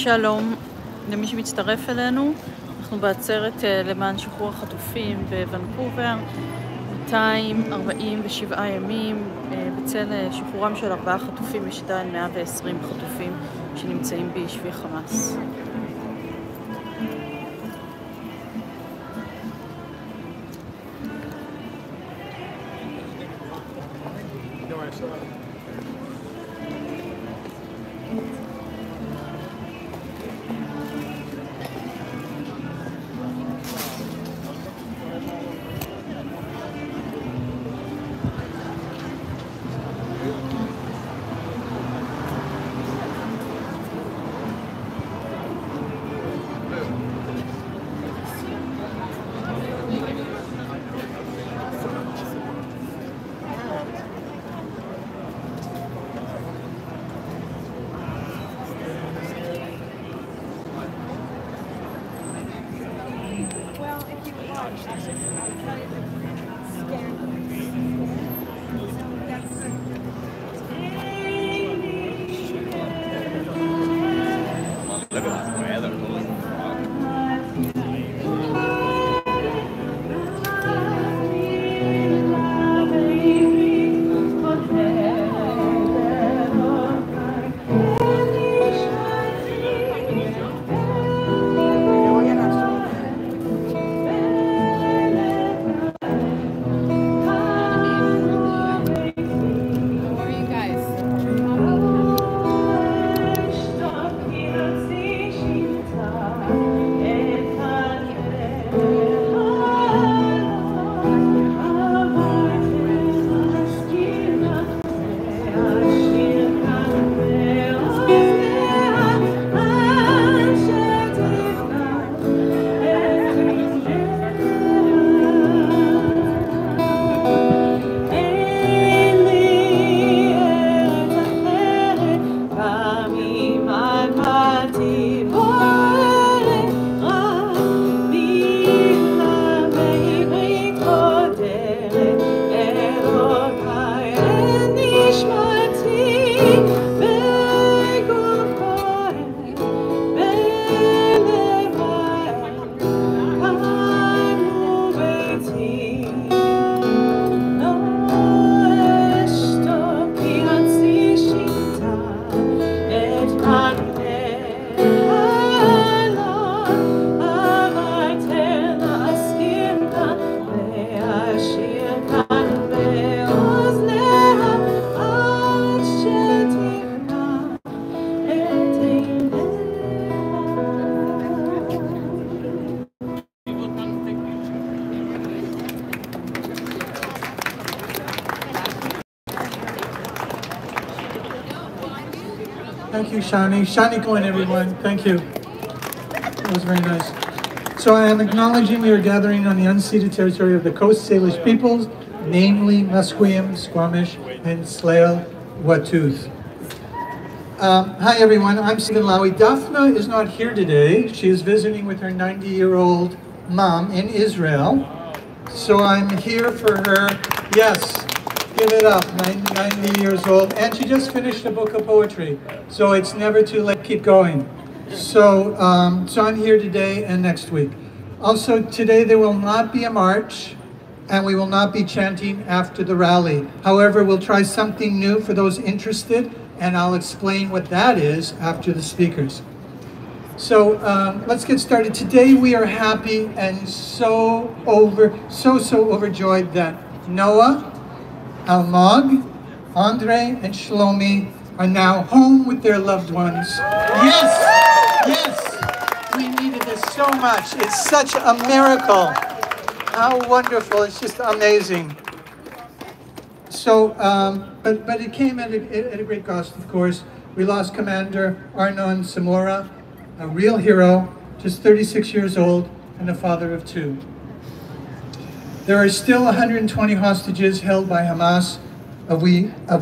שלום למי שמצטרף אלינו. אנחנו בעצרת למען שחרור החטופים בוונקובר, 247 ימים בצל שחרורם של 4 חטופים. יש עדיין 120 חטופים שנמצאים בשבי חמאס. Thank you, Shani. Shani Cohen, everyone. Thank you. That was very nice. So I am acknowledging we are gathering on the unceded territory of the Coast Salish peoples, namely Musqueam, Squamish, and Tsleil-Waututh. Hi, everyone. I'm Stephen Lowy. Daphna is not here today. She is visiting with her 90-year-old mom in Israel. So I'm here for her. Yes. Give it up, 90 years old, and she just finished a book of poetry, so it's never too late, keep going. So I'm here today and next week. Also, today there will not be a march, and we will not be chanting after the rally. However, we'll try something new for those interested, and I'll explain what that is after the speakers. So let's get started. Today we are happy and so overjoyed that Noah, Almog, Andre, and Shlomi are now home with their loved ones. Yes, yes, we needed this so much. It's such a miracle. How wonderful, it's just amazing. So, but it came at a great cost, of course. We lost Commander Arnon Samora, a real hero, just 36 years old and a father of 2. There are still 120 hostages held by Hamas, of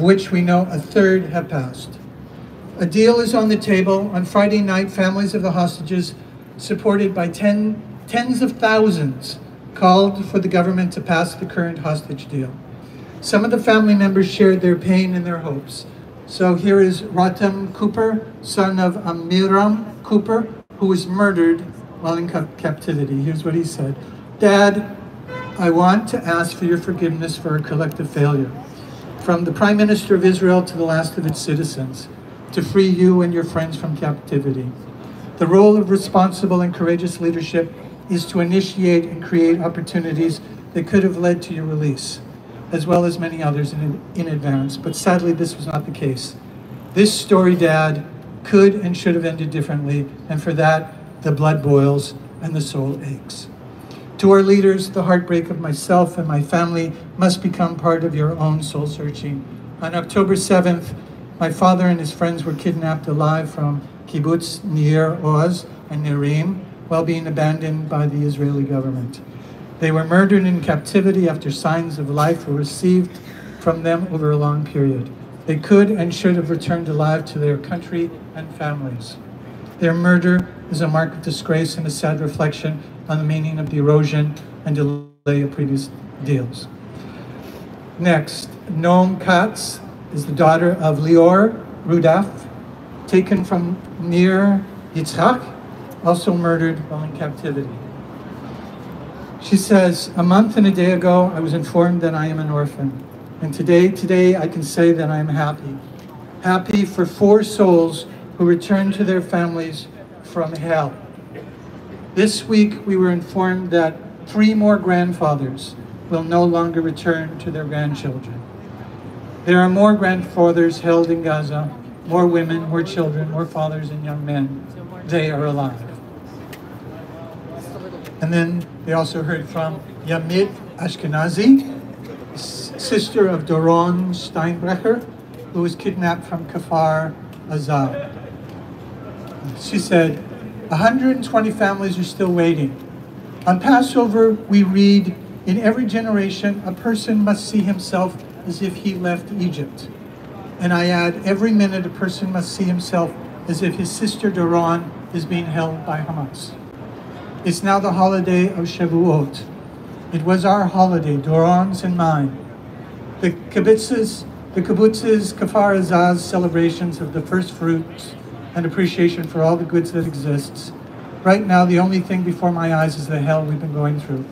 which we know a third have passed. A deal is on the table. On Friday night, families of the hostages, supported by tens of thousands, called for the government to pass the current hostage deal. Some of the family members shared their pain and their hopes. So here is Rotem Cooper, son of Amiram Cooper, who was murdered while in captivity. Here's what he said. Dad, I want to ask for your forgiveness for our collective failure. From the Prime Minister of Israel to the last of its citizens, to free you and your friends from captivity. The role of responsible and courageous leadership is to initiate and create opportunities that could have led to your release, as well as many others in advance. But sadly, this was not the case. This story, Dad, could and should have ended differently, and for that, the blood boils and the soul aches. To our leaders, the heartbreak of myself and my family must become part of your own soul searching. On October 7th, my father and his friends were kidnapped alive from Kibbutz Nir Oz and Nirim while being abandoned by the Israeli government. They were murdered in captivity after signs of life were received from them over a long period. They could and should have returned alive to their country and families. Their murder is a mark of disgrace and a sad reflection on the meaning of the erosion and delay of previous deals. Next, Noam Katz is the daughter of Lior Rudaf, taken from Nir Yitzhak, also murdered while in captivity. She says, a month and a day ago, I was informed that I am an orphan. And today I can say that I am happy. Happy for 4 souls who returned to their families from hell. This week, we were informed that 3 more grandfathers will no longer return to their grandchildren. There are more grandfathers held in Gaza, more women, more children, more fathers and young men. They are alive. And then they also heard from Yamit Ashkenazi, sister of Doron Steinbrecher, who was kidnapped from Kfar Aza. She said, 120 families are still waiting. On Passover, we read, in every generation, a person must see himself as if he left Egypt. And I add, every minute a person must see himself as if his sister Doron is being held by Hamas. It's now the holiday of Shavuot. It was our holiday, Doron's and mine. The kibbutz's Kfar Aza's celebrations of the first fruits and appreciation for all the goods that exists. Right now, the only thing before my eyes is the hell we've been going through.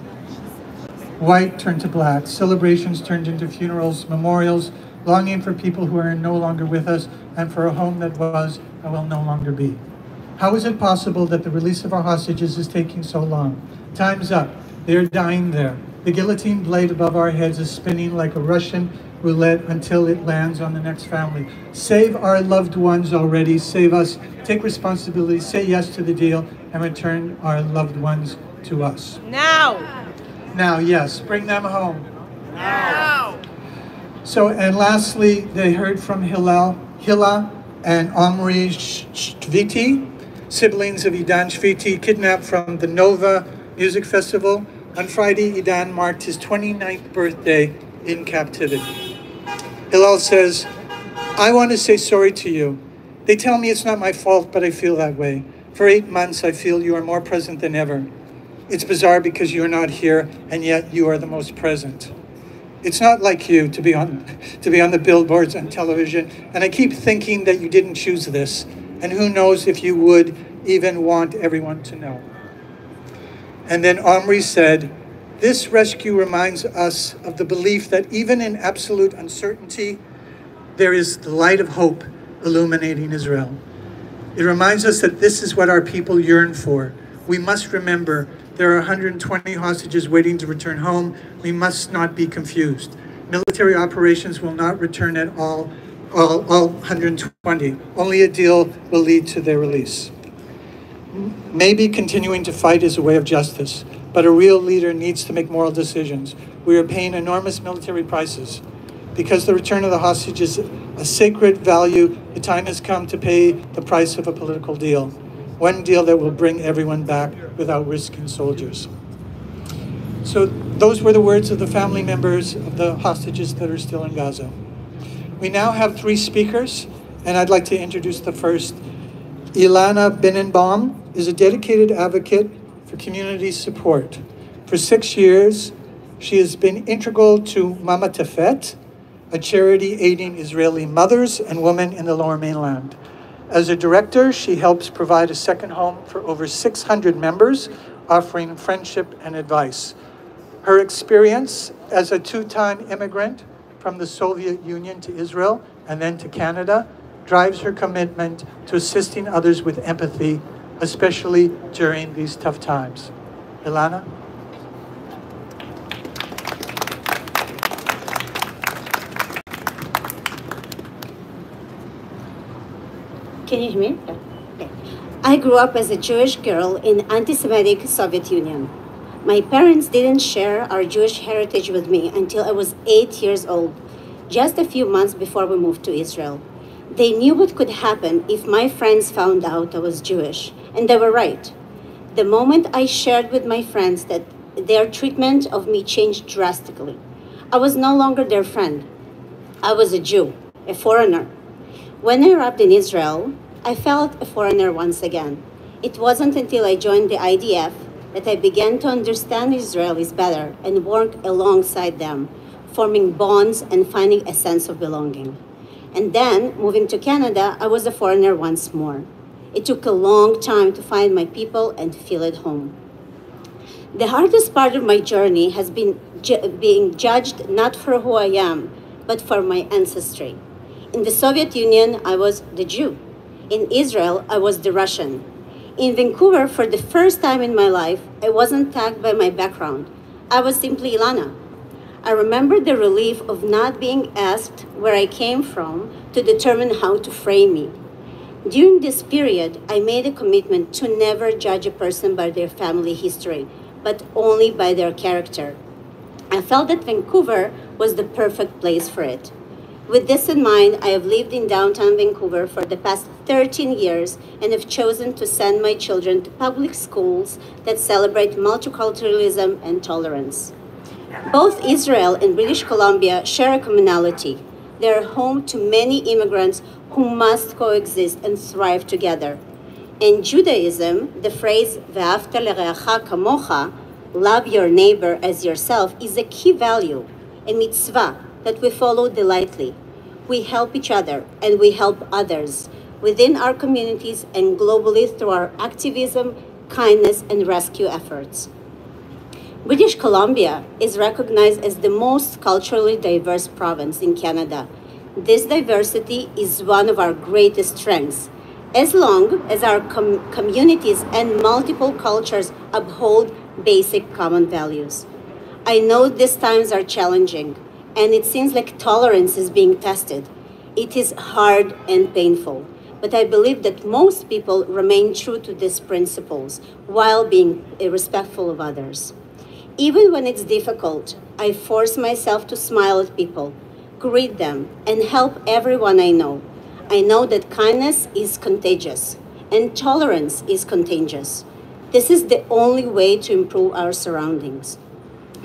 White turned to black, celebrations turned into funerals, memorials, longing for people who are no longer with us, and for a home that was and will no longer be. How is it possible that the release of our hostages is taking so long? Time's up. They're dying there. The guillotine blade above our heads is spinning like a Russian roulette until it lands on the next family. Save our loved ones already. Save us. Take responsibility. Say yes to the deal and return our loved ones to us. Now! Now, yes. Bring them home. Now! So, and lastly, they heard from Hilla and Omri Shviti, siblings of Idan Shviti, kidnapped from the Nova Music Festival. On Friday, Idan marked his 29th birthday in captivity. Hillel says, I want to say sorry to you. They tell me it's not my fault, but I feel that way. For 8 months, I feel you are more present than ever. It's bizarre because you are not here, and yet you are the most present. It's not like you to be on the billboards on television, and I keep thinking that you didn't choose this, and who knows if you would even want everyone to know. And then Omri said, this rescue reminds us of the belief that even in absolute uncertainty, there is the light of hope illuminating Israel. It reminds us that this is what our people yearn for. We must remember there are 120 hostages waiting to return home. We must not be confused. Military operations will not return at all 120. Only a deal will lead to their release. Maybe continuing to fight is a way of justice, but a real leader needs to make moral decisions. We are paying enormous military prices. Because the return of the hostage is a sacred value, the time has come to pay the price of a political deal. One deal that will bring everyone back without risking soldiers. So those were the words of the family members of the hostages that are still in Gaza. We now have 3 speakers, and I'd like to introduce the first. Ilana Binnenbaum is a dedicated advocate for community support. For 6 years, she has been integral to Mama Tefet, a charity aiding Israeli mothers and women in the Lower Mainland. As a director, she helps provide a second home for over 600 members, offering friendship and advice. Her experience as a two-time immigrant from the Soviet Union to Israel and then to Canada drives her commitment to assisting others with empathy, especially during these tough times. Ilana? Can you hear me? Okay. I grew up as a Jewish girl in anti-Semitic Soviet Union. My parents didn't share our Jewish heritage with me until I was 8 years old, just a few months before we moved to Israel. They knew what could happen if my friends found out I was Jewish, and they were right. The moment I shared with my friends that their treatment of me changed drastically. I was no longer their friend. I was a Jew, a foreigner. When I arrived in Israel, I felt a foreigner once again. It wasn't until I joined the IDF that I began to understand Israelis better and work alongside them, forming bonds and finding a sense of belonging. And then, moving to Canada, I was a foreigner once more. It took a long time to find my people and feel at home. The hardest part of my journey has been being judged not for who I am, but for my ancestry. In the Soviet Union, I was the Jew. In Israel, I was the Russian. In Vancouver, for the first time in my life, I wasn't tagged by my background. I was simply Ilana. I remember the relief of not being asked where I came from to determine how to frame me. During this period, I made a commitment to never judge a person by their family history, but only by their character. I felt that Vancouver was the perfect place for it. With this in mind, I have lived in downtown Vancouver for the past 13 years and have chosen to send my children to public schools that celebrate multiculturalism and tolerance. Both Israel and British Columbia share a commonality. They are home to many immigrants who must coexist and thrive together. In Judaism, the phrase "Ve'afta l'reacha kamocha," love your neighbor as yourself, is a key value, a mitzvah that we follow delightfully. We help each other and we help others within our communities and globally through our activism, kindness, and rescue efforts. British Columbia is recognized as the most culturally diverse province in Canada. This diversity is one of our greatest strengths, as long as our communities and multiple cultures uphold basic common values. I know these times are challenging, and it seems like tolerance is being tested. It is hard and painful, but I believe that most people remain true to these principles while being respectful of others. Even when it's difficult, I force myself to smile at people, greet them, and help everyone I know. I know that kindness is contagious, and tolerance is contagious. This is the only way to improve our surroundings.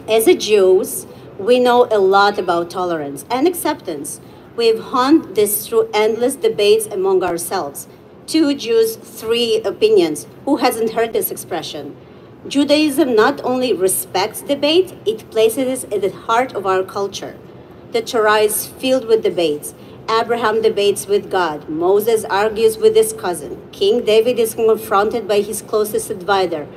As a Jews, we know a lot about tolerance and acceptance. We've honed this through endless debates among ourselves. 2 Jews, 3 opinions. Who hasn't heard this expression? Judaism not only respects debate, it places it at the heart of our culture. The Torah is filled with debates. Abraham debates with God. Moses argues with his cousin. King David is confronted by his closest advisor.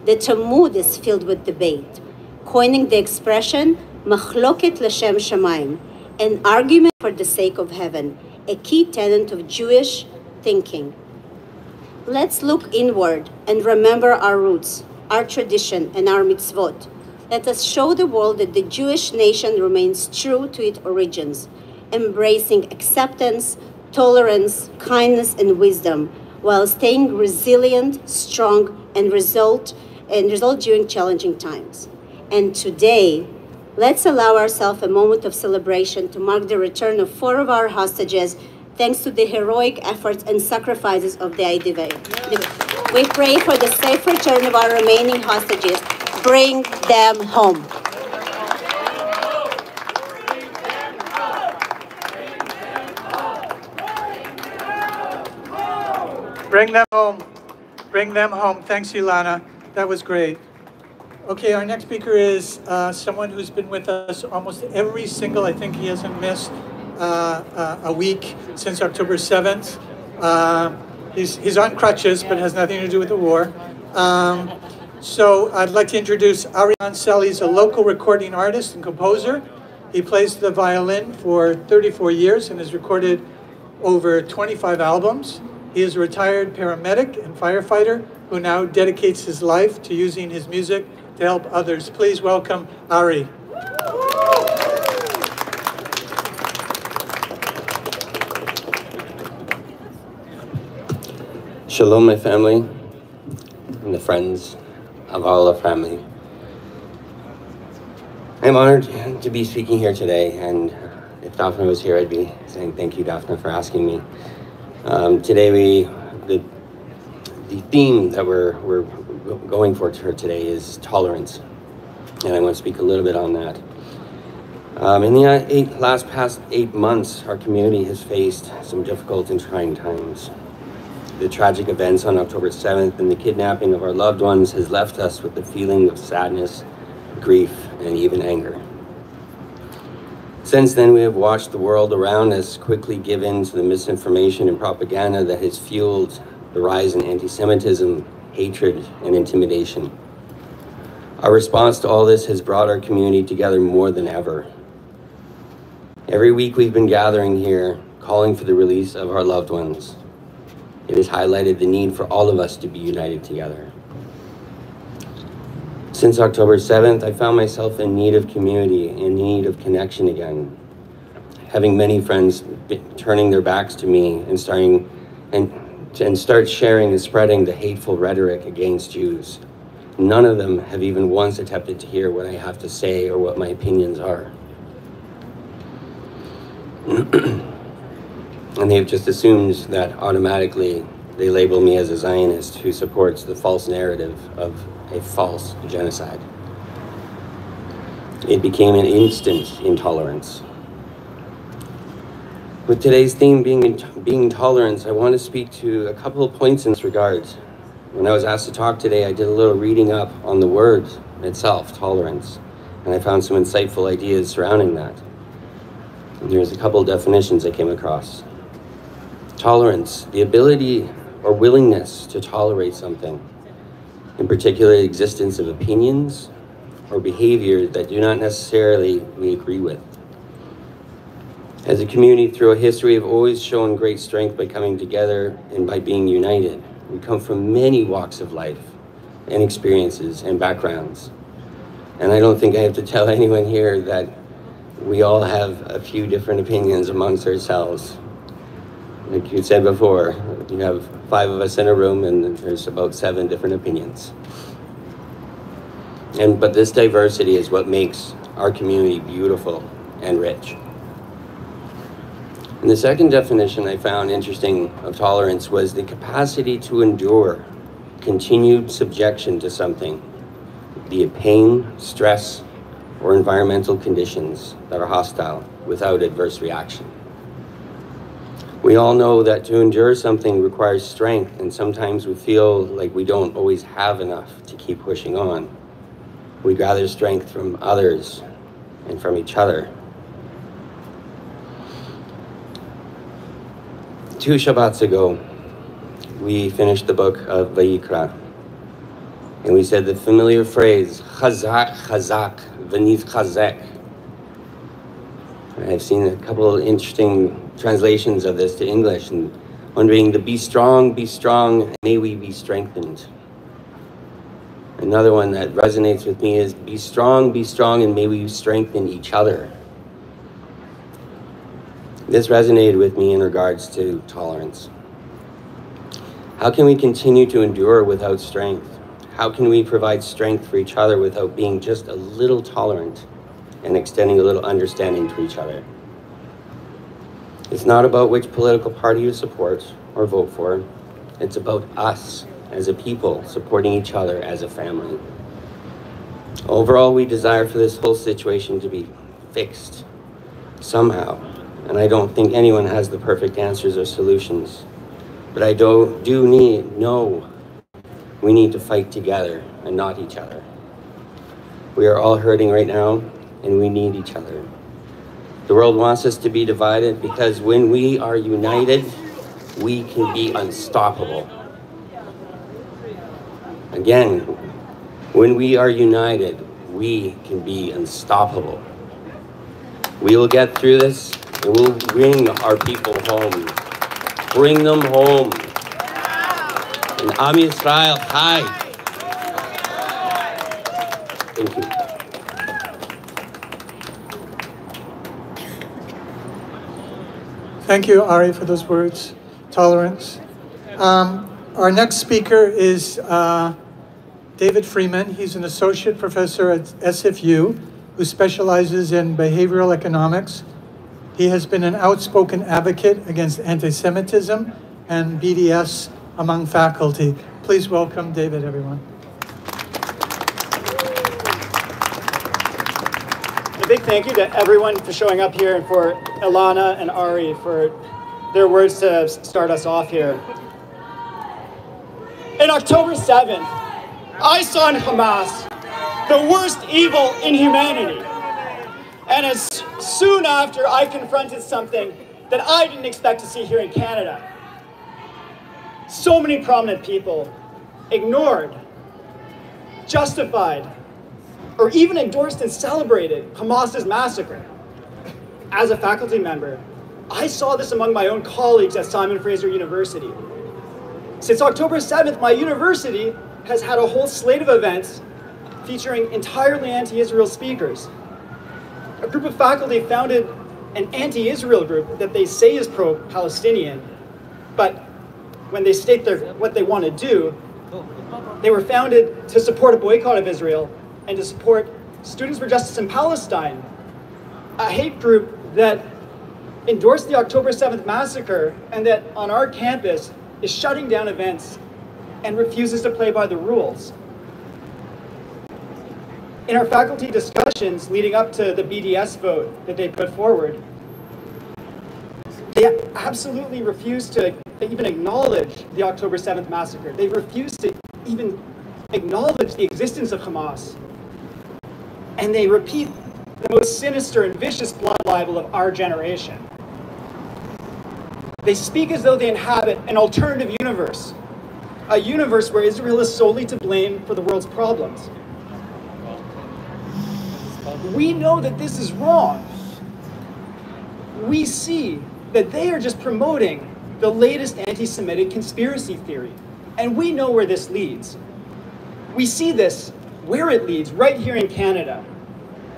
The Talmud is filled with debate, coining the expression, Machloket l'shem shamayim, an argument for the sake of heaven, a key tenet of Jewish thinking. Let's look inward and remember our roots, our tradition, and our mitzvot. Let us show the world that the Jewish nation remains true to its origins, embracing acceptance, tolerance, kindness, and wisdom, while staying resilient, strong, and result during challenging times. And today, let's allow ourselves a moment of celebration to mark the return of 4 of our hostages, thanks to the heroic efforts and sacrifices of the IDF. We pray for the safe return of our remaining hostages. Bring them home. Bring them home. Bring them home. Thanks, Ilana. That was great. Okay, our next speaker is someone who's been with us almost every single, I think he hasn't missed a week since October 7th. He's on crutches, but it has nothing to do with the war. So I'd like to introduce Ari Ansel. He's a local recording artist and composer. He plays the violin for 34 years and has recorded over 25 albums. He is a retired paramedic and firefighter who now dedicates his life to using his music to help others. Please welcome Ari. Shalom, my family, and the friends of all the family. I'm honored to be speaking here today, and if Daphne was here, I'd be saying thank you, Daphne, for asking me. Today, the theme that we're going for today is tolerance, and I want to speak a little bit on that. In the past 8 months, our community has faced some difficult and trying times. The tragic events on October 7th and the kidnapping of our loved ones has left us with the feeling of sadness, grief, and even anger. Since then, we have watched the world around us quickly give in to the misinformation and propaganda that has fueled the rise in anti-Semitism, hatred, and intimidation. Our response to all this has brought our community together more than ever. Every week we've been gathering here, calling for the release of our loved ones. It has highlighted the need for all of us to be united together. Since October 7th, I found myself in need of community, in need of connection again. Having many friends turning their backs to me and start sharing and spreading the hateful rhetoric against Jews. None of them have even once attempted to hear what I have to say or what my opinions are. And they've just assumed that automatically they label me as a Zionist who supports the false narrative of a false genocide. It became an instant intolerance. With today's theme being tolerance, I want to speak to a couple of points in this regard. When I was asked to talk today, I did a little reading up on the word itself, tolerance, and I found some insightful ideas surrounding that. And there's a couple of definitions I came across. Tolerance, the ability or willingness to tolerate something, in particular the existence of opinions or behavior that do not necessarily we agree with. As a community through a history, we've always shown great strength by coming together and by being united. We come from many walks of life and experiences and backgrounds. And I don't think I have to tell anyone here that we all have a few different opinions amongst ourselves. Like you said before, you have 5 of us in a room and there's about 7 different opinions. But this diversity is what makes our community beautiful and rich. And the second definition I found interesting of tolerance was the capacity to endure continued subjection to something, be it pain, stress, or environmental conditions that are hostile without adverse reaction. We all know that to endure something requires strength, and sometimes we feel like we don't always have enough to keep pushing on. We gather strength from others and from each other. 2 Shabbats ago, we finished the book of Vayikra, and we said the familiar phrase, Chazak, Chazak, V'niv Chazek. I've seen a couple of interesting translations of this to English, and one being the be strong, and may we be strengthened. Another one that resonates with me is be strong, and may we strengthen each other. This resonated with me in regards to tolerance. How can we continue to endure without strength? How can we provide strength for each other without being just a little tolerant and extending a little understanding to each other? It's not about which political party you support or vote for. It's about us as a people supporting each other as a family. Overall, we desire for this whole situation to be fixed somehow. And I don't think anyone has the perfect answers or solutions. But I know we need to fight together and not each other. We are all hurting right now, and we need each other. The world wants us to be divided because when we are united, we can be unstoppable. Again, when we are united, we can be unstoppable. We will get through this, and we'll bring our people home. Bring them home. And Am Yisrael Chai. Thank you. Thank you, Ari, for those words. Tolerance. Our next speaker is David Freeman. He's an associate professor at SFU who specializes in behavioral economics. He has been an outspoken advocate against anti-Semitism and BDS among faculty. Please welcome David, everyone. A big thank you to everyone for showing up here and for Ilana and Ari for their words to start us off here. In October 7th, I saw in Hamas the worst evil in humanity. And as soon after, I confronted something that I didn't expect to see here in Canada. So many prominent people ignored, justified, or even endorsed and celebrated Hamas's massacre. As a faculty member, I saw this among my own colleagues at Simon Fraser University. Since October 7th, my university has had a whole slate of events featuring entirely anti-Israel speakers. A group of faculty founded an anti-Israel group that they say is pro-Palestinian, but when they state what they want to do, they were founded to support a boycott of Israel and to support Students for Justice in Palestine, a hate group that endorsed the October 7th massacre and that on our campus is shutting down events and refuses to play by the rules. In our faculty discussions leading up to the BDS vote that they put forward, they absolutely refused to even acknowledge the October 7th massacre. They refused to even acknowledge the existence of Hamas. And they repeat the most sinister and vicious blood libel of our generation. They speak as though they inhabit an alternative universe, a universe where Israel is solely to blame for the world's problems. We know that this is wrong. We see that they are just promoting the latest anti-Semitic conspiracy theory, and we know where this leads. We see this where it leads, right here in Canada.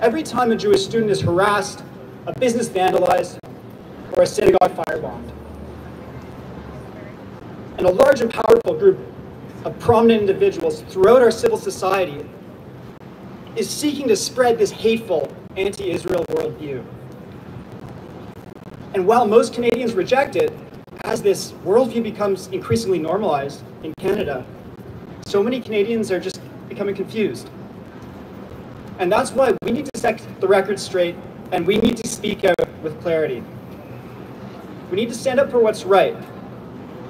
Every time a Jewish student is harassed, a business vandalized, or a synagogue firebombed. And a large and powerful group of prominent individuals throughout our civil society is seeking to spread this hateful anti-Israel worldview. And while most Canadians reject it, as this worldview becomes increasingly normalized in Canada, so many Canadians are just becoming confused. And that's why we need to set the record straight, and we need to speak out with clarity. We need to stand up for what's right.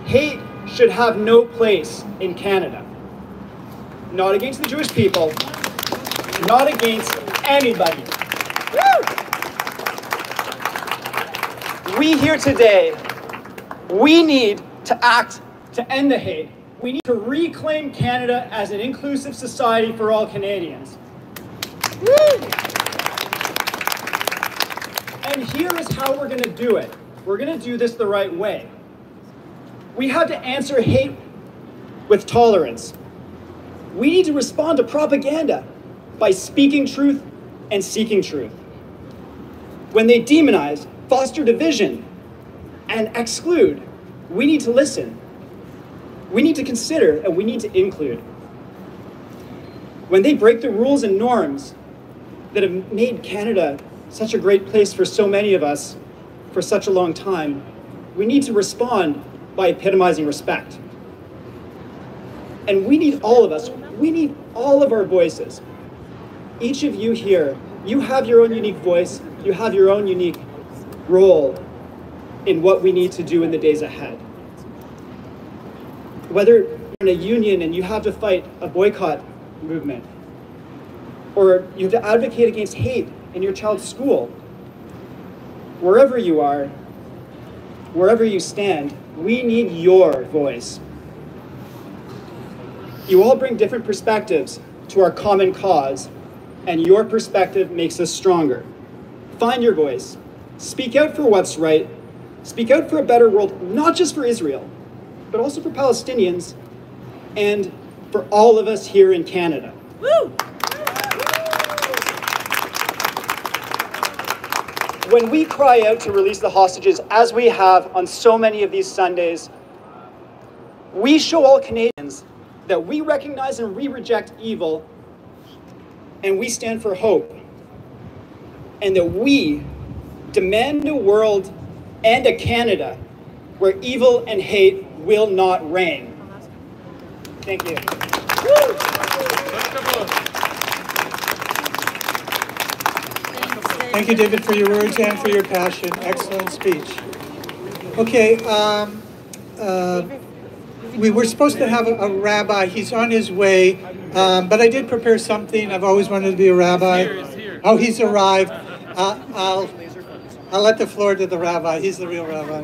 Hate should have no place in Canada. Not against the Jewish people, not against anybody. We here today, we need to act to end the hate. We need to reclaim Canada as an inclusive society for all Canadians. And here is how we're going to do it. We're going to do this the right way. We have to answer hate with tolerance. We need to respond to propaganda by speaking truth and seeking truth. When they demonize, foster division, and exclude, we need to listen. We need to consider, and we need to include. When they break the rules and norms that have made Canada such a great place for so many of us for such a long time, we need to respond by epitomizing respect. And we need all of us, we need all of our voices. Each of you here, you have your own unique voice, you have your own unique role in what we need to do in the days ahead. Whether you're in a union and you have to fight a boycott movement, or you have to advocate against hate in your child's school, wherever you are, wherever you stand, we need your voice. You all bring different perspectives to our common cause, and your perspective makes us stronger. Find your voice. Speak out for what's right. Speak out for a better world, not just for Israel, but also for Palestinians and for all of us here in Canada. Woo! When we cry out to release the hostages, as we have on so many of these Sundays, we show all Canadians that we recognize and we reject evil, and we stand for hope, and that we demand a world and a Canada where evil and hate will not reign. Thank you. Thank you, David, for your words and for your passion. Excellent speech. Okay, we were supposed to have a rabbi. He's on his way, but I did prepare something. I've always wanted to be a rabbi. Oh, he's arrived. I'll let the floor to the rabbi. He's the real rabbi.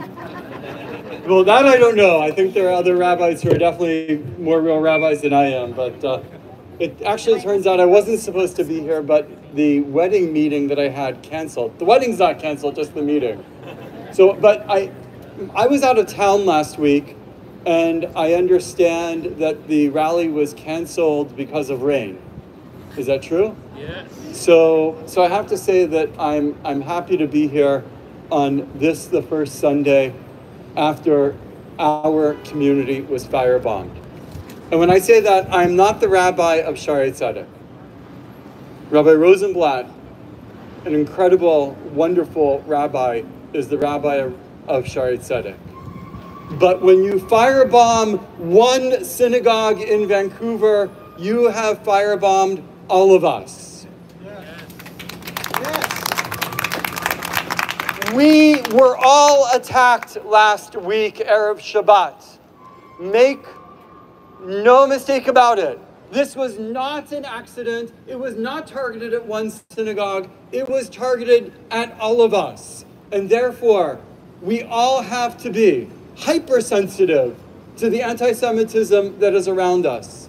Well, that I don't know. I think there are other rabbis who are definitely more real rabbis than I am, but it actually turns out I wasn't supposed to be here, but the wedding meeting that I had canceled. The wedding's not canceled, just the meeting. So, but I was out of town last week, and I understand that the rally was canceled because of rain. Is that true? Yes. So I have to say that I'm happy to be here on this, the first Sunday after our community was firebombed. And when I say that, I'm not the rabbi of Shaarei Tzedek. Rabbi Rosenblatt, an incredible, wonderful rabbi, is the rabbi of Shaarei Tzedek. But when you firebomb one synagogue in Vancouver, you have firebombed all of us. We were all attacked last week, Erev Shabbat. Make no mistake about it. This was not an accident. It was not targeted at one synagogue. It was targeted at all of us. And therefore, we all have to be hypersensitive to the anti-Semitism that is around us.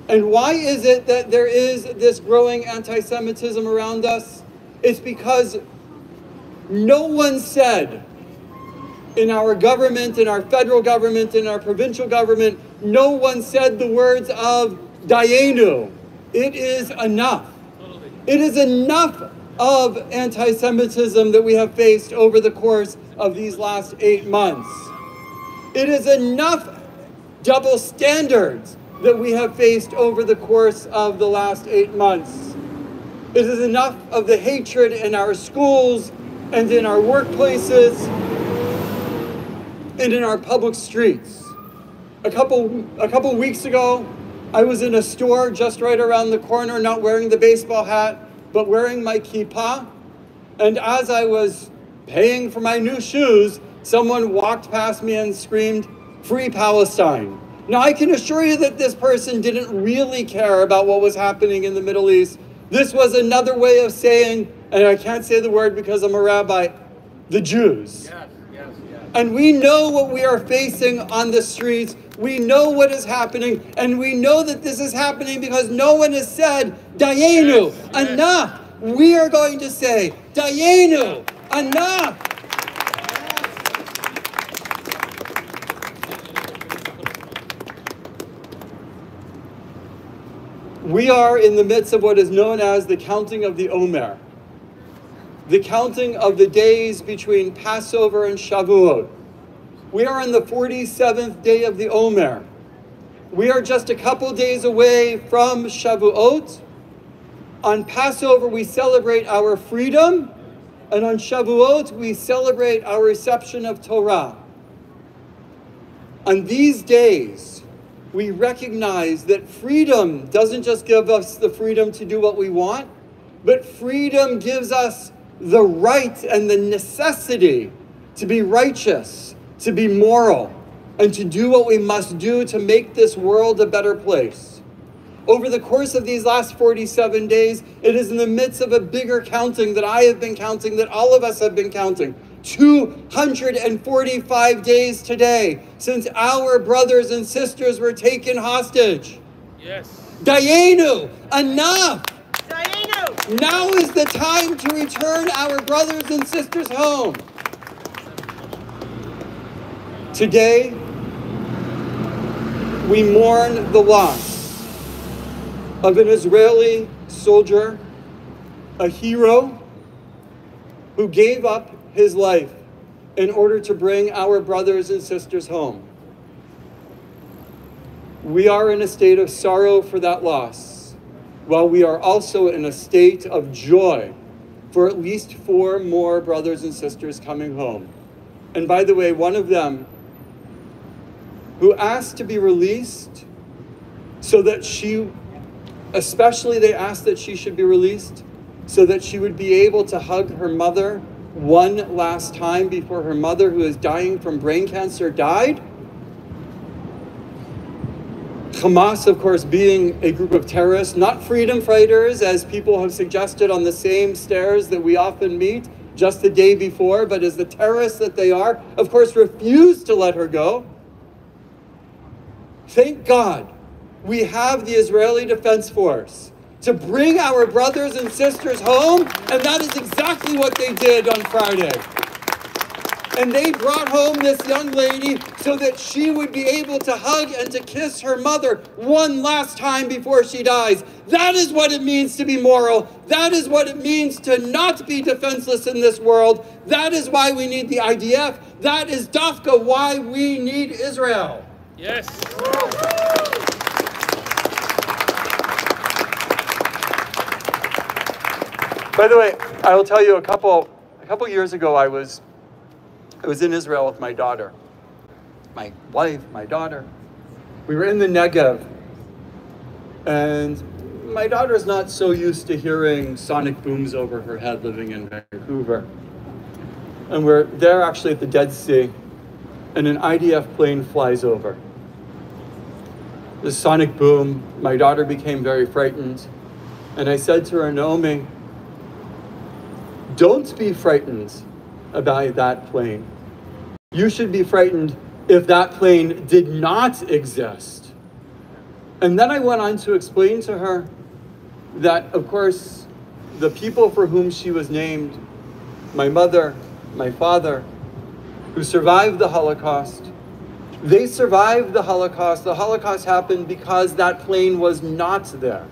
And why is it that there is this growing anti-Semitism around us? It's because no one said in our government, in our federal government, in our provincial government, no one said the words of Dayenu. It is enough. It is enough of anti-Semitism that we have faced over the course of these last 8 months. It is enough double standards that we have faced over the course of the last 8 months. It is enough of the hatred in our schools and in our workplaces and in our public streets. A couple weeks ago, I was in a store just right around the corner, not wearing the baseball hat, but wearing my kippah. And as I was paying for my new shoes, someone walked past me and screamed, "Free Palestine." Now, I can assure you that this person didn't really care about what was happening in the Middle East. This was another way of saying, and I can't say the word because I'm a rabbi, the Jews. And we know what we are facing on the streets. We know what is happening, and we know that this is happening because no one has said, Dayenu, enough. We are going to say, Dayenu, enough. We are in the midst of what is known as the counting of the Omer, the counting of the days between Passover and Shavuot. We are on the 47th day of the Omer. We are just a couple days away from Shavuot. On Passover, we celebrate our freedom, and on Shavuot, we celebrate our reception of Torah. On these days, we recognize that freedom doesn't just give us the freedom to do what we want, but freedom gives us the right and the necessity to be righteous, to be moral, and to do what we must do to make this world a better place. over the course of these last 47 days, it is in the midst of a bigger counting that I have been counting, that all of us have been counting. 245 days today since our brothers and sisters were taken hostage. Yes. Dayenu, enough! Dayenu! Now is the time to return our brothers and sisters home. Today, we mourn the loss of an Israeli soldier, a hero who gave up his life in order to bring our brothers and sisters home. We are in a state of sorrow for that loss, while we are also in a state of joy for at least 4 more brothers and sisters coming home. And by the way, one of them, who asked to be released so that they asked that she should be released so that she would be able to hug her mother one last time before her mother, who is dying from brain cancer, died. Hamas, of course, being a group of terrorists, not freedom fighters, as people have suggested on the same stairs that we often meet just the day before, but as the terrorists that they are, of course, refused to let her go. Thank God we have the Israeli Defense Force to bring our brothers and sisters home, and that is exactly what they did on Friday. And they brought home this young lady so that she would be able to hug and to kiss her mother one last time before she dies. That is what it means to be moral. That is what it means to not be defenseless in this world. That is why we need the IDF. That is Dafka why we need Israel. Yes. By the way, I will tell you a couple years ago, I was in Israel with my daughter, my wife, my daughter. We were in the Negev, and my daughter is not so used to hearing sonic booms over her head living in Vancouver. And we're there actually at the Dead Sea, and an IDF plane flies over. The sonic boom, my daughter became very frightened, and I said to her, Naomi, don't be frightened about that plane. You should be frightened if that plane did not exist. And then I went on to explain to her that, of course, the people for whom she was named, my mother, my father, who survived the Holocaust, they survived the Holocaust. The Holocaust happened because that plane was not there,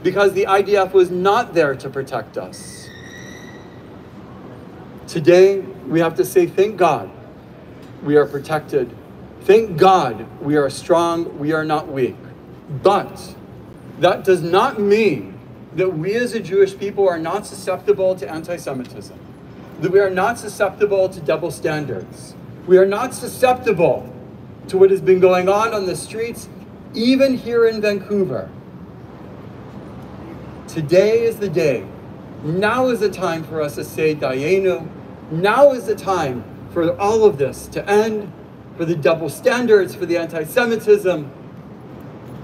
because the IDF was not there to protect us. Today, we have to say, thank God we are protected. Thank God we are strong, we are not weak. But that does not mean that we as a Jewish people are not susceptible to anti-Semitism, that we are not susceptible to double standards. We are not susceptible to what has been going on the streets, even here in Vancouver. Today is the day. Now is the time for us to say Dayenu. Now is the time for all of this to end, for the double standards, for the anti-Semitism,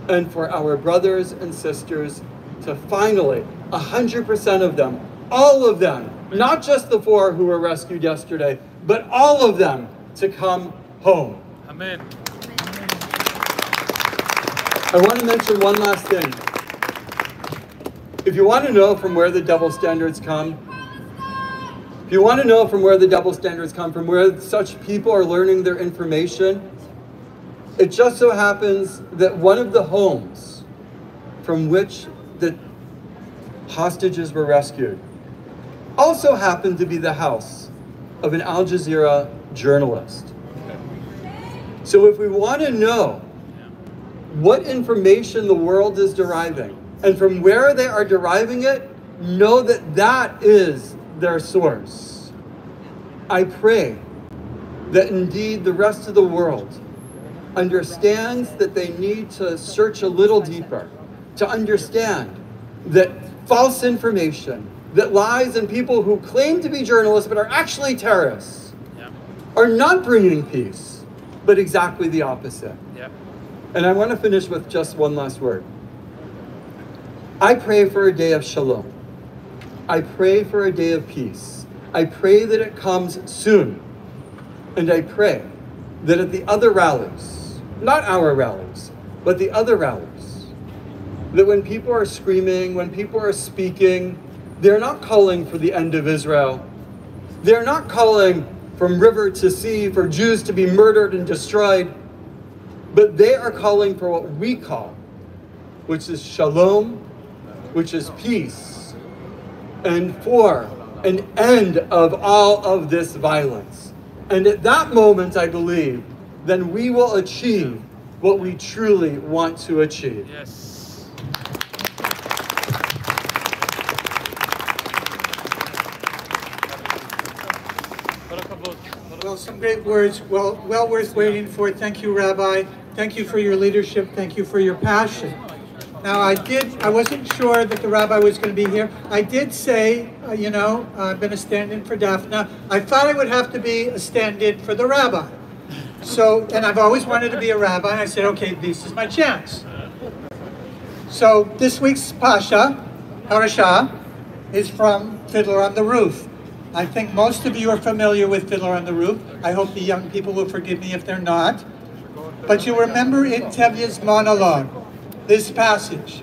and for our brothers and sisters to finally, 100% of them, all of them, not just the 4 who were rescued yesterday, but all of them to come home. Amen. I want to mention one last thing. If you want to know from where the double standards come, if you want to know from where the double standards come, from where such people are learning their information, it just so happens that one of the homes from which the hostages were rescued also happened to be the house of an Al Jazeera journalist. So if we want to know what information the world is deriving and from where they are deriving it, know that that is their source. I pray that indeed the rest of the world understands that they need to search a little deeper, to understand that false information, that lies, and people who claim to be journalists but are actually terrorists are not bringing peace, but exactly the opposite. And I want to finish with just one last word. I pray for a day of shalom. I pray for a day of peace. I pray that it comes soon. And I pray that at the other rallies, not our rallies, but the other rallies, that when people are screaming, when people are speaking, they're not calling for the end of Israel. They're not calling from river to sea for Jews to be murdered and destroyed, but they are calling for what we call, which is shalom, which is peace, and for an end of all of this violence. And at that moment, I believe, then we will achieve what we truly want to achieve. Yes. Well, some great words, well worth waiting for. Thank you, Rabbi. Thank you for your leadership. Thank you for your passion. Now, I wasn't sure that the rabbi was going to be here. I did say, I've been a stand-in for Daphne. I thought I would have to be a stand-in for the rabbi. So, and I've always wanted to be a rabbi, and I said, okay, this is my chance. So this week's parasha is from Fiddler on the Roof. I think most of you are familiar with Fiddler on the Roof. I hope the young people will forgive me if they're not. But you remember in Tevye's monologue, this passage.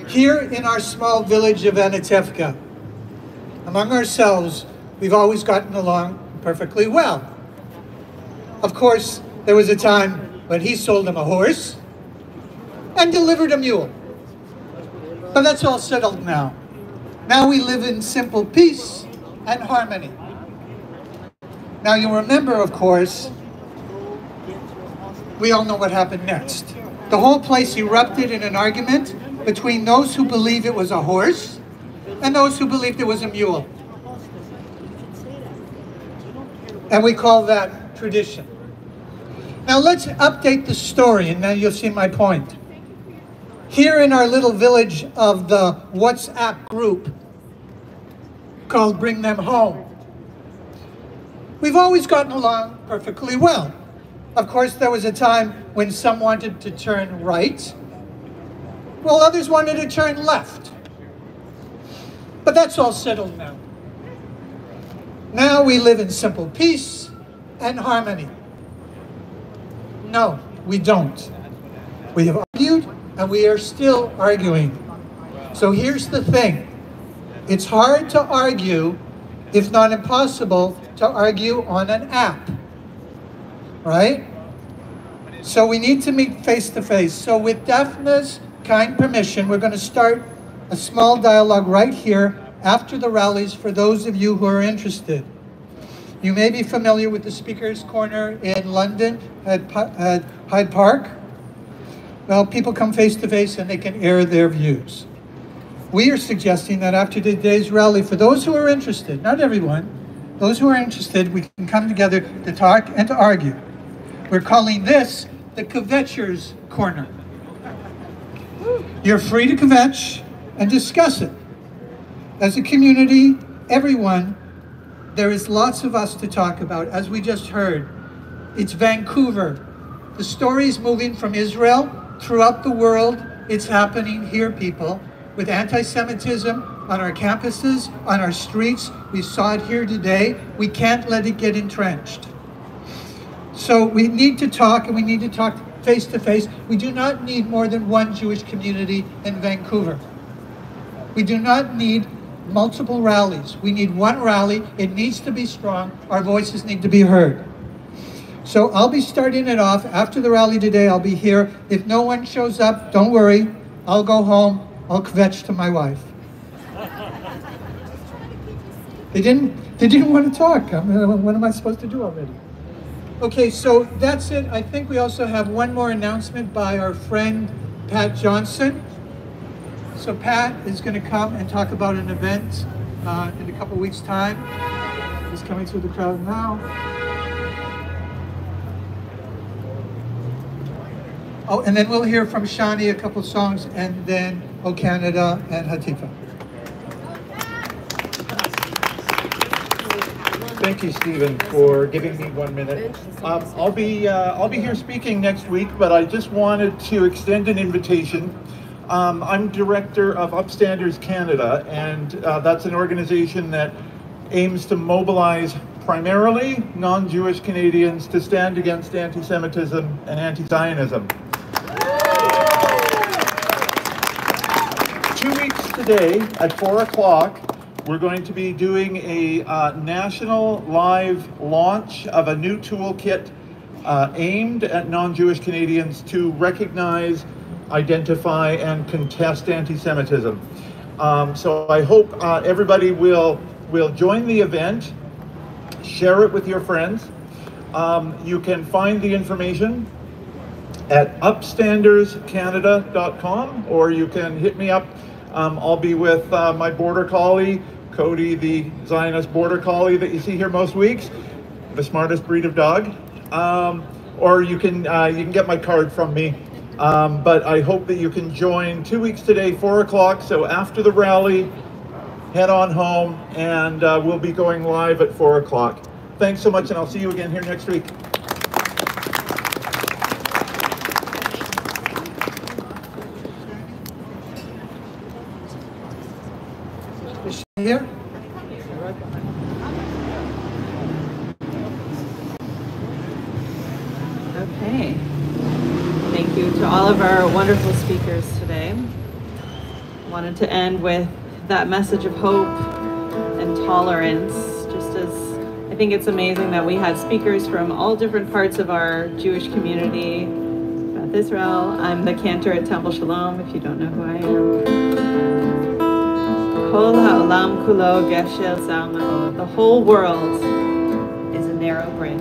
Here in our small village of Anatevka, among ourselves, we've always gotten along perfectly well. Of course, there was a time when he sold him a horse and delivered a mule. But that's all settled now. Now we live in simple peace and harmony. Now you remember, of course, we all know what happened next. The whole place erupted in an argument between those who believe it was a horse and those who believed it was a mule. And we call that tradition. Now let's update the story and then you'll see my point. Here in our little village of the WhatsApp group called Bring Them Home, we've always gotten along perfectly well. Of course, there was a time when some wanted to turn right, while others wanted to turn left. But that's all settled now. Now we live in simple peace and harmony. No, we don't. We have argued, and we are still arguing. So here's the thing. It's hard to argue, if not impossible, to argue on an app. Right? So we need to meet face to face. So with Daphne's kind permission, we're going to start a small dialogue right here after the rallies for those of you who are interested. You may be familiar with the Speaker's Corner in London at Hyde Park. Well, people come face to face and they can air their views. We are suggesting that after today's rally, for those who are interested, not everyone, those who are interested, we can come together to talk and to argue. We're calling this the Kvetcher's Corner. You're free to kvetch and discuss it. As a community, everyone, there is lots of us to talk about. As we just heard, it's Vancouver. The story is moving from Israel throughout the world. It's happening here, people, with anti-Semitism on our campuses, on our streets. We saw it here today. We can't let it get entrenched. So we need to talk, and we need to talk face to face. We do not need more than one Jewish community in Vancouver. We do not need multiple rallies. We need one rally. It needs to be strong. Our voices need to be heard. So I'll be starting it off. After the rally today, I'll be here. If no one shows up, don't worry. I'll go home. I'll kvetch to my wife. They didn't want to talk. What am I supposed to do already? Okay, so that's it. I think we also have one more announcement by our friend Pat Johnson. So Pat is going to come and talk about an event in a couple weeks' time. He's coming through the crowd now. Oh, and then we'll hear from Shani a couple songs, and then O Canada and Hatifa. Thank you, Stephen, for giving me 1 minute. I'll be here speaking next week, but I just wanted to extend an invitation I'm director of Upstanders Canada, and that's an organization that aims to mobilize primarily non-Jewish Canadians to stand against anti-Semitism and anti-Zionism. 2 weeks today at 4 o'clock, we're going to be doing a national live launch of a new toolkit aimed at non-Jewish Canadians to recognize, identify, and contest anti-Semitism. So I hope everybody will join the event, share it with your friends. You can find the information at upstanderscanada.com, or you can hit me up. I'll be with my border collie, Cody, the Zionist border collie that you see here most weeks, the smartest breed of dog. Or you can get my card from me. But I hope that you can join 2 weeks today, 4 o'clock. So after the rally, head on home, and we'll be going live at 4 o'clock. Thanks so much, and I'll see you again here next week. Here? Okay. Thank you to all of our wonderful speakers today. Wanted to end with that message of hope and tolerance, just as I think it's amazing that we had speakers from all different parts of our Jewish community. Beth Israel, I'm the cantor at Temple Shalom, if you don't know who I am. Kol ha'olam kulo geshel zalma. The whole world is a narrow bridge.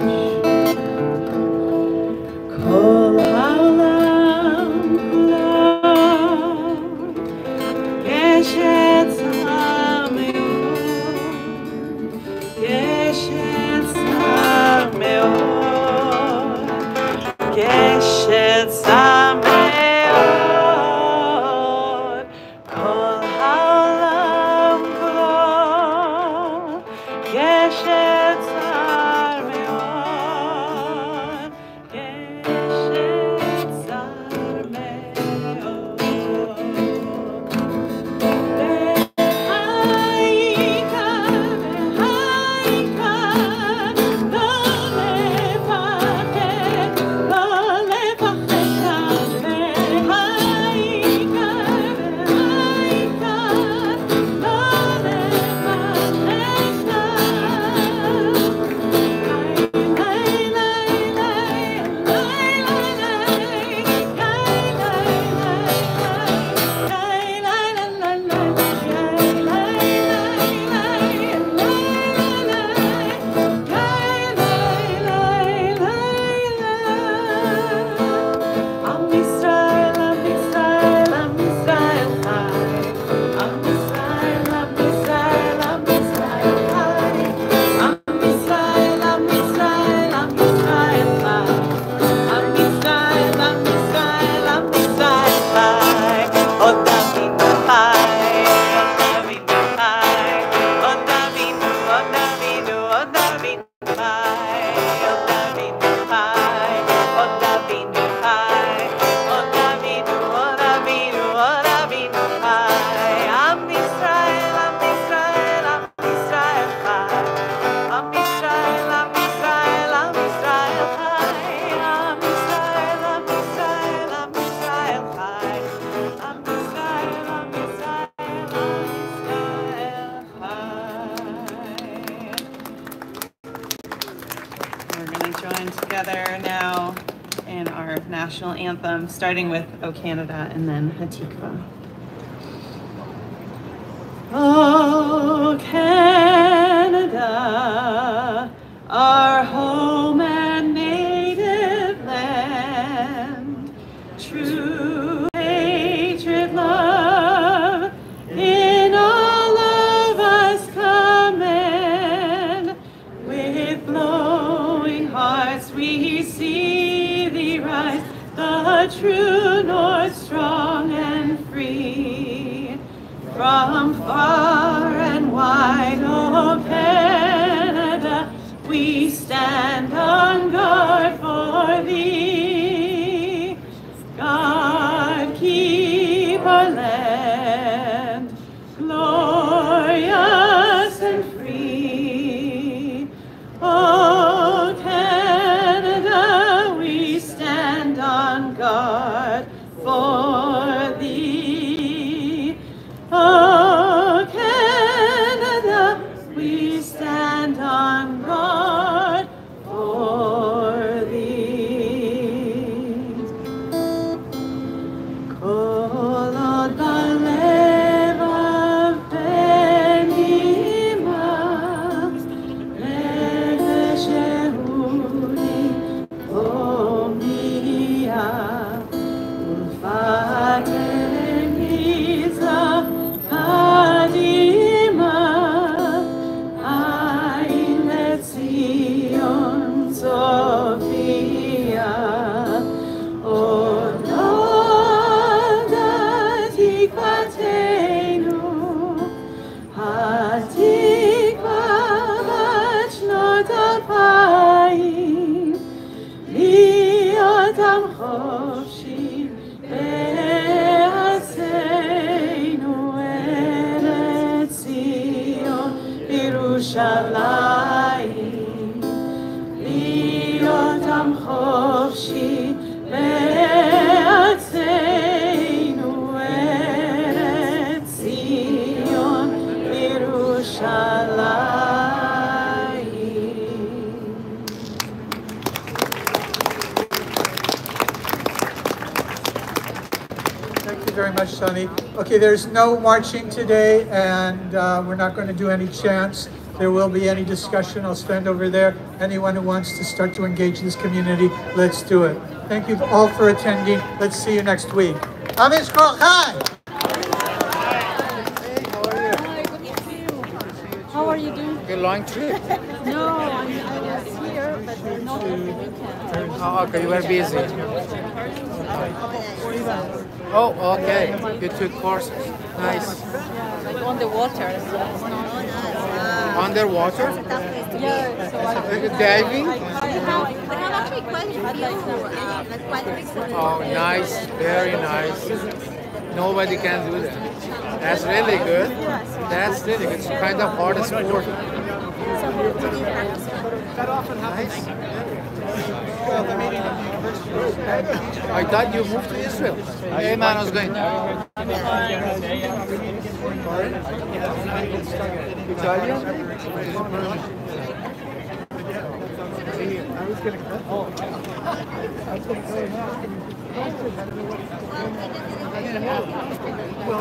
Kol ha'olam kulo geshel zalma. Geshel zalma. Geshel zalma. National anthem, starting with O Canada and then Hatikva. O Canada, our home and native land, true hatred, love, in all of us commend. With glowing hearts we see thee rise, the true north, strong and free. From far and wide, O Canada, we stand on guard for thee. God keep our התקווה בת שנות 2000, להיות עם חופשי בארצנו, ארץ ציון ירושלים. להיות עם חופשי בארצנו, ארץ ציון ירושלים. Thank you very much, Sonny. Okay, there's no marching today, and we're not going to do any chants. There will be any discussion. I'll stand over there. Anyone who wants to start to engage this community, let's do it. Thank you all for attending. Let's see you next week. Amish Kochai! How are you doing? A long trip. No, I was here, but not on the weekend. Oh, okay, you were busy. Oh, okay. You took courses. Nice. Like on the water, so it's not. Underwater? Yeah, so diving? I have actually quite a few. Oh, nice. Very nice. Nobody can do that. That's really good. That's really good. It's kind of hard sport. Nice. I thought you moved to Israel. Hey man, how's it going? Italian?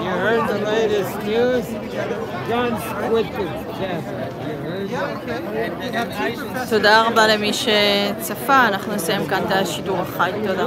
You heard the latest news? John's quit the test. תודה רבה למי שצפה, אנחנו נסיים כאן את השידור החי, תודה.